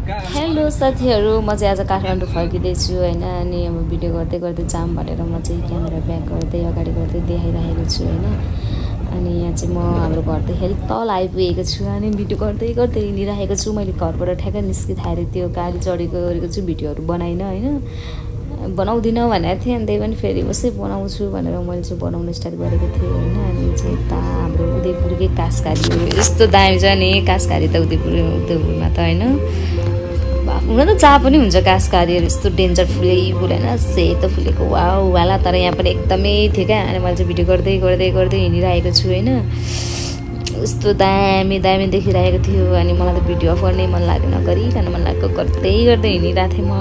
Hello साथीहरु, म चाहिँ आज काठमाडौँ फर्किँदैछु हैन। अनि अब भिडियो गर्दै गर्दै जाम भनेर म चाहिँ क्यामेरा ब्याक गर्दै अगाडि गर्दै देखाइरहेको छु हैन। अनि यहाँ चाहिँ म हाम्रो घरदेखि तल आइपुगेको छु अनि भिडियो गर्दै गर्दै हिँडिरहेको छु। मैले घरबाट ठ्याक्कै निस्किँदाखेरि त्यो गाडी चढेको गरेको छु, भिडियोहरु बनाइन हैन, बनाउँदिन भनेको थिएँ। अनि त्यही पनि फेरि उसै बनाउँछु भनेर मैले चाहिँ बनाउन स्टार्ट गरेको थिएँ हैन। अनि चाहिँ यता हाम्रो उदयपुरकै कासकारी यस्तो दामी छ नि, कासकारी त उदयपुरमा त हैन, हुन त जहाँ पनि हुन्छ कासकारीहरू, यस्तो डेन्जर फुलै फुल हैन, सेतो फुलेको वाउ वाला। तर यहाँ पनि एकदमै थियो क्या। अनि मैले चाहिँ भिडियो गर्दै गर्दै गर्दै हिँडिरहेको छु हैन। यस्तो दामी दामी देखिरहेको थियो। अनि मलाई त भिडियो अफ गर्नै मन लागेन, गरिकन मन लागेको गर्दै गर्दै हिँडिरहेको थिएँ म।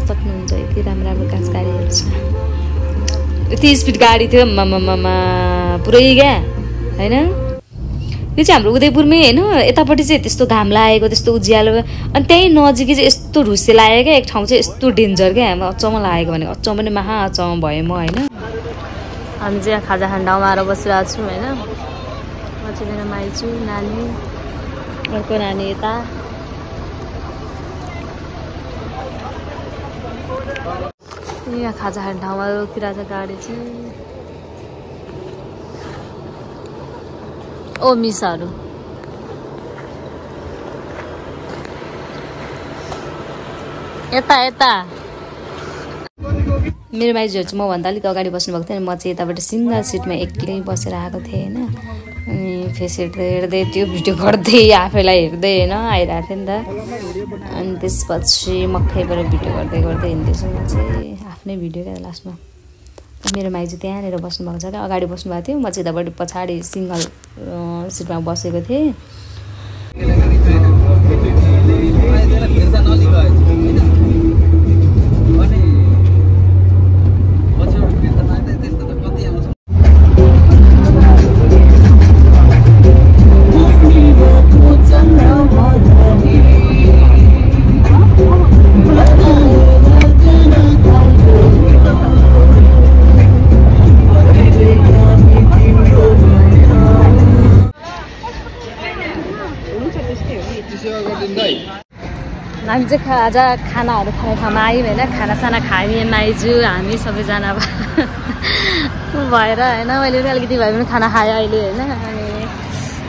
सक्नुहुन्छ यति राम्रो राम्रो कासकारीहरू छ। यति स्पिड गाडी थियो ममा पुरै क्या हैन। यो चाहिँ हाम्रो उदयपुरमै हैन, यतापट्टि चाहिँ त्यस्तो घाम लागेको त्यस्तो उज्यालो, अनि त्यही नजिकै चाहिँ यस्तो ढुस्से लागेको क्या। एक ठाउँ चाहिँ यस्तो डेन्जर क्या, अचम्म लागेको भने अचम्म पनि महा अचम्म भएँ म हैन। हामी चाहिँ यहाँ खाजा खाने ठाउँमा आएर बसिरहेको छौँ हैन। म चाहिँ मेरो माइजू, नानी, अर्को नानी यता। यहाँ खाजा खाने ठाउँमा रोकिरहेको छ गाडी चाहिँ। ओ मिसाहरू यता यता। मेरो माइजूहरू चाहिँ मभन्दा अलिक अगाडि बस्नुभएको थियो। अनि म चाहिँ यताबाट सिङ्गल सिटमा एक्लै बसेर आएको थिएँ होइन। अनि फेस हेर्दै हेर्दै त्यो भिडियो गर्दै आफैलाई हेर्दै होइन आइरहेको थिएँ नि त। अनि त्यसपछि मक्खैबाट भिडियो गर्दै गर्दै हिँड्दैछु म चाहिँ, आफ्नै भिडियो क्या लास्टमा। मेरो माइजू त्यहाँनिर बस्नुभएको छ क्या, अगाडि बस्नुभएको थियो, म चाहिँ यताबाट पछाडि सिङ्गल सिटमा बसेको थिएँ। हामी चाहिँ आज खानाहरू खाने ठाउँमा आयौँ होइन। खानासाना खायौँ माइजू हामी सबैजना भएर होइन। मैले पनि अलिकति भए पनि खाना खाएँ अहिले होइन। अनि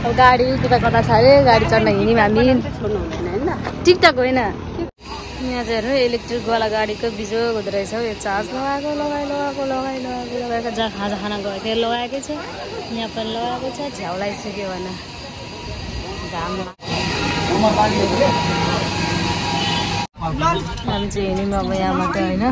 अब गाडी कता कता छ अरे, गाडी चढ्न हिँड्यौँ हामी। टिकटक होइन, यहाँ चाहिँ हेर्नु इलेक्ट्रिकवाला गाडीको बिजोग हुँदो रहेछ हौ। यो चार्ज लगाएको जहाँ खाजा खाना गएको थियो लगाएकै छ, यहाँ पनि लगाएको छ। झ्याउ लगाइसक्यो भने घाममा हामी चाहिँ हिँड्यौँ अब यहाँबाट होइन।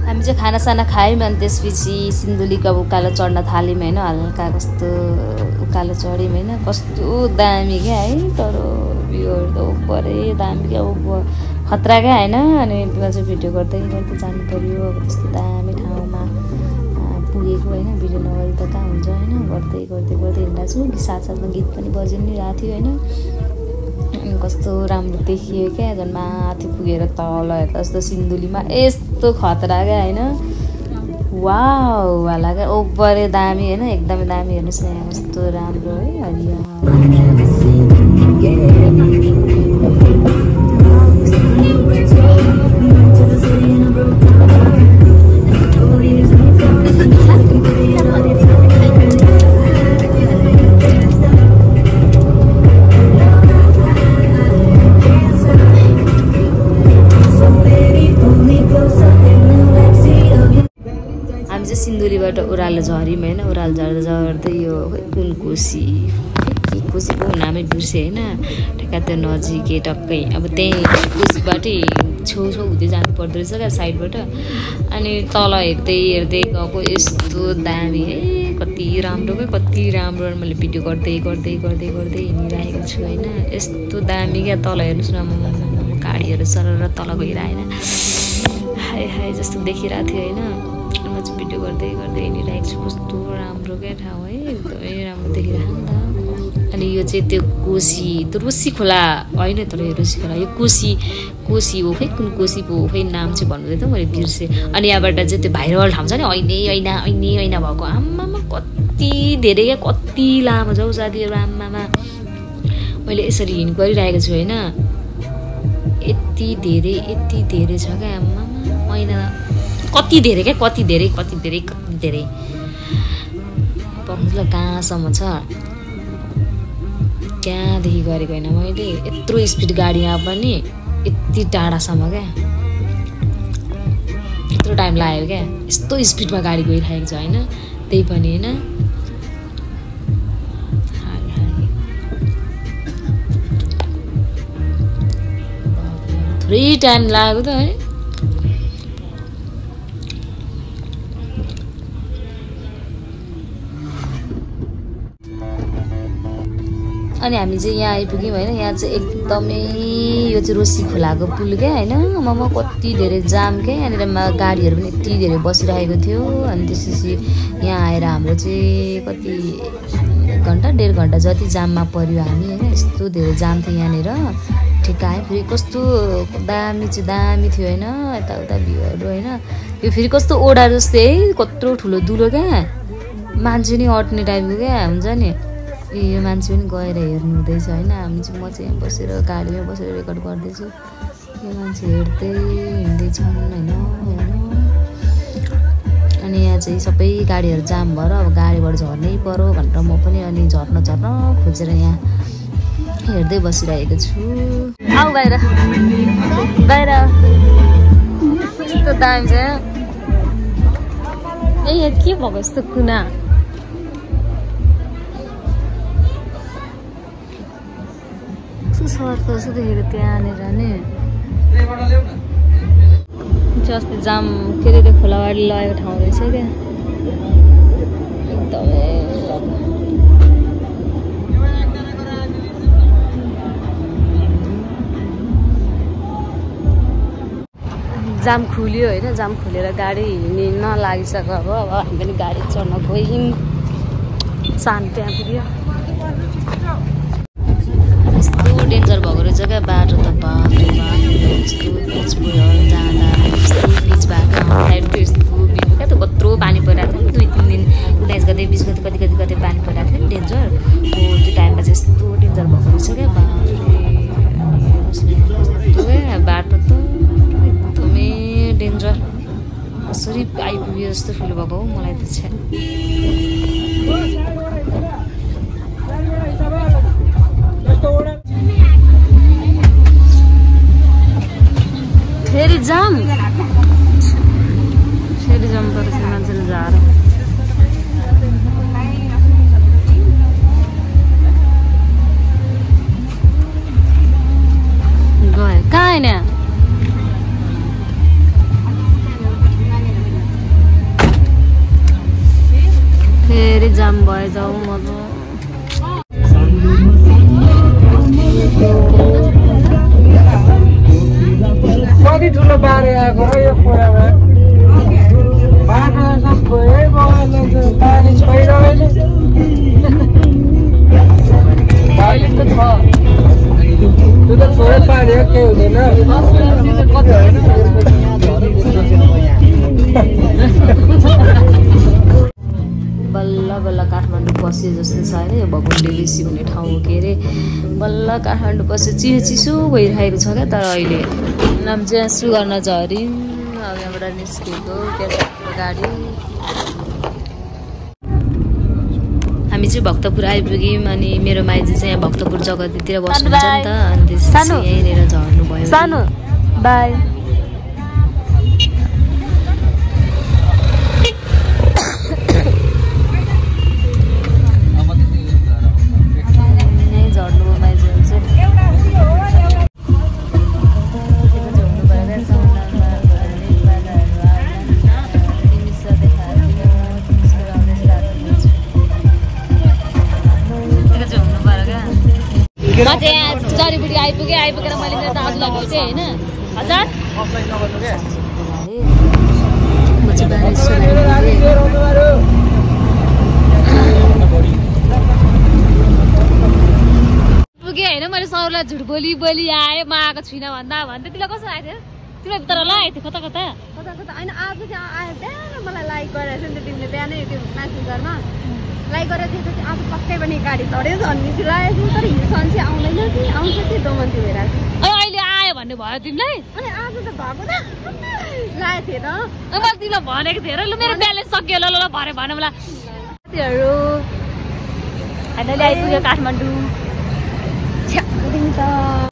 हामी चाहिँ खानासाना खायौँ। अनि त्यसपछि सिन्धुलीको अब उकालो चढ्न थाल्यौँ होइन। हल्का कस्तो उकालो चढ्यौँ होइन। कस्तो दामी क्या है, तर भ्यूहरू त ओभरै दामी क्या, खतरा क्या होइन। अनि त्यसमा चाहिँ भिडियो गर्दै गर्दै जानु पऱ्यो। अब त्यस्तो दामी ठाउँमा पुगेको होइन, भिडियो नगरी त कहाँ हुन्छ होइन। गर्दै गर्दै गर्दै हिँड्दा छु, साथसाथमा गीत पनि बजिरहेको थियो होइन। अनि कस्तो राम्रो देखियो क्या, झन् माथि पुगेर तल हेर्दा जस्तो सिन्धुलीमा यस्तो खतरा क्या होइन। वाउ वाला क्या, ओभरै दामी होइन, एकदमै दामी। हेर्नुहोस् न यहाँ कस्तो राम्रो है, हरिया। सिन्धुलीबाट ओह्रालो झऱ्यौँ होइन। ओह्रालो झर्दा झर्दै यो कुन कोसी कोसीको नामै बिर्सेँ होइन। ठ्याक्क त्यो नजिकै टक्कै अब त्यही कोसीबाटै छेउछेउ हुँदै जानु पर्दो रहेछ क्या साइडबाट। अनि तल हेर्दै हेर्दै गएको, यस्तो दामी है, कति राम्रो क्या, कति राम्रो। मैले भिडियो गर्दै गर्दै गर्दै गर्दै हिँडिरहेको छु होइन। यस्तो दामी क्या, तल हेर्नुहोस् न, गाडीहरू सरर तल गइरहेन, हाई हाई जस्तो देखिरहेको थियो होइन। म चाहिँ भिडियो गर्दै गर्दै हिँडिरहेको छु। कस्तो राम्रो क्या ठाउँ है, एकदमै राम्रो देखिरहेको नि त। अनि यो चाहिँ त्यो कोसी, त्यो रुसी खोला होइन, तर यो रुसी खोला, यो कोसी कोसी हो खै, कुन कोसी पो हो खै, नाम चाहिँ भन्नु त मैले बिर्सेँ। अनि यहाँबाट चाहिँ त्यो भाइरल ठाउँ छ नि, ऐना ऐना ऐना ऐना भएको, आम्मामा कति यति धेरै क्या कति लामो जाऊ साथीहरू आम्मामा मैले यसरी हिँड गरिरहेको छु होइन यति धेरै छ क्या आम्मामा महिना कति धेरै क्या कति धेरै पर्खिला कहाँसम्म छ त्यहाँदेखि गरेको होइन मैले यत्रो स्पिड गाडीमा पनि यति टाढासम्म क्या यत्रो टाइम लाग्यो क्या यस्तो स्पिडमा गाडी गइरहेको छ होइन त्यही पनि होइन थोरै टाइम लाग्यो त है अनि हामी चाहिँ यहाँ आइपुग्यौँ होइन यहाँ चाहिँ एकदमै यो चाहिँ रोसी खोलाको पुल क्या होइन ममा कति धेरै जाम क्या यहाँनिर गाडीहरू पनि यति धेरै बसिरहेको थियो अनि त्यसपछि यहाँ आएर हाम्रो चाहिँ कति 1.5 घन्टा जति जाममा पर्यो हामी होइन यस्तो धेरै जाम थियो यहाँनिर ठिक आयो फेरि कस्तो दामी थियो होइन यताउता भ्यूहरू होइन यो फेरि कस्तो ओडा जस्तै है कत्रो ठुलो दुलो क्या मान्छे नि अट्ने टाइपको क्या हुन्छ नि यो मान्छे पनि गएर हेर्नु हुँदैछ होइन हामी चाहिँ म चाहिँ यहाँ बसेर गाडीमा बसेर रेकर्ड गर्दैछु यो मान्छे हेर्दै हिँड्दैछन् होइन अनि यहाँ चाहिँ सबै गाडीहरू जाम भएर अब गाडीबाट झर्नै पर्यो भनेर म पनि अनि झर्न खोजेर यहाँ हेर्दै बसिरहेको छु आऊ बाहिर कस्तो दामी छ ए के भएको यस्तो कुना सर्को जस्तो देखेको त्यहाँनिर नि अस्ति जाम के अरे त्यो खोलाबारी लगेको ठाउँ रहेछ क्या एकदमै जाम खुल्यो होइन जाम खुलेर गाडी हिँड्न लागिसक्यो अब हामी पनि गाडी चढ्न गयौँ सान त्यहाँ पुग्यो यस्तो डेन्जर भएको रहेछ क्या बाटो त बाफ्रे बाफ यस्तो पिच भयो जाँदा यस्तो पिच भएको आउँदाखेरि यस्तो पिच क्या त कत्रो पानी परिरहेको थियो नि 2-3 दिन उन्नाइस गते 20 गते कति पानी परिरहेको थियो नि डेन्जर हो त्यो टाइममा चाहिँ यस्तो डेन्जर भएको रहेछ क्या बाफ्रे क्या बाटो त एकदमै डेन्जर कसरी आइपुग्यो जस्तो फिल भएको हो मलाई त छ फेरि जाम परेछ मान्छेले झार गयो कहाँ होइन फेरि जाम भयो जाऊ म कति ठुलो बारे आएको हो यो खोलामा बाटो सब गयो पानी छैन अहिले पानी त छ त्यो त छोरै पानी हो केही हुँदैन बल्ल बल्ल काठमाडौँ बसे जस्तो छ होइन यो भगुन्डेलेसी भन्ने ठाउँ के अरे बल्ल काठमाडौँ बसे चिसो भइरहेको छ क्या तर अहिले नाम चाहिँ सुगर्ना झरिन् अब यहाँबाट निस्केको त्यहाँ गाडी हामी चाहिँ भक्तपुर आइपुग्यौँ अनि मेरो माइजी चाहिँ यहाँ भक्तपुर जगतीतिर बस्नुहुन्छ नि त अनि त्यसपछि यहीँनिर झर्नु भयो सानो बाई म चाहिँ जडीबुटी आइपुगेर मैले मेरो दाजुलाई भेटेँ होइन हजार पुगेँ होइन मैले सरलाई झुट बोली आएँ म आएको छुइनँ भन्दै तिमीलाई कसो आएको थियो तिमीलाई तर लगाएको थियो कता होइन आज चाहिँ आयो बिहान मलाई लाइक गरेर नि त तिमीले बिहानै त्यो म्यासेज गर्न लाइक गरेर त्यसपछि आज पक्कै पनि गाडी चढ्यो झन्मिसी लागेको तर हिँड्छन् चाहिँ आउँदैन कि आउँछ कि दोमन्ती भइरहेको छ अहिले आयो भन्ने भयो तिमीलाई अनि आज त भएको त लागेको थिएँ त मैले तिमीलाई भनेको थिएँ र ल मेरो ब्यालेन्स सकियो ल ल भरे भने मलाई साथीहरू फाइनली आइपुग्यो काठमाडौँ त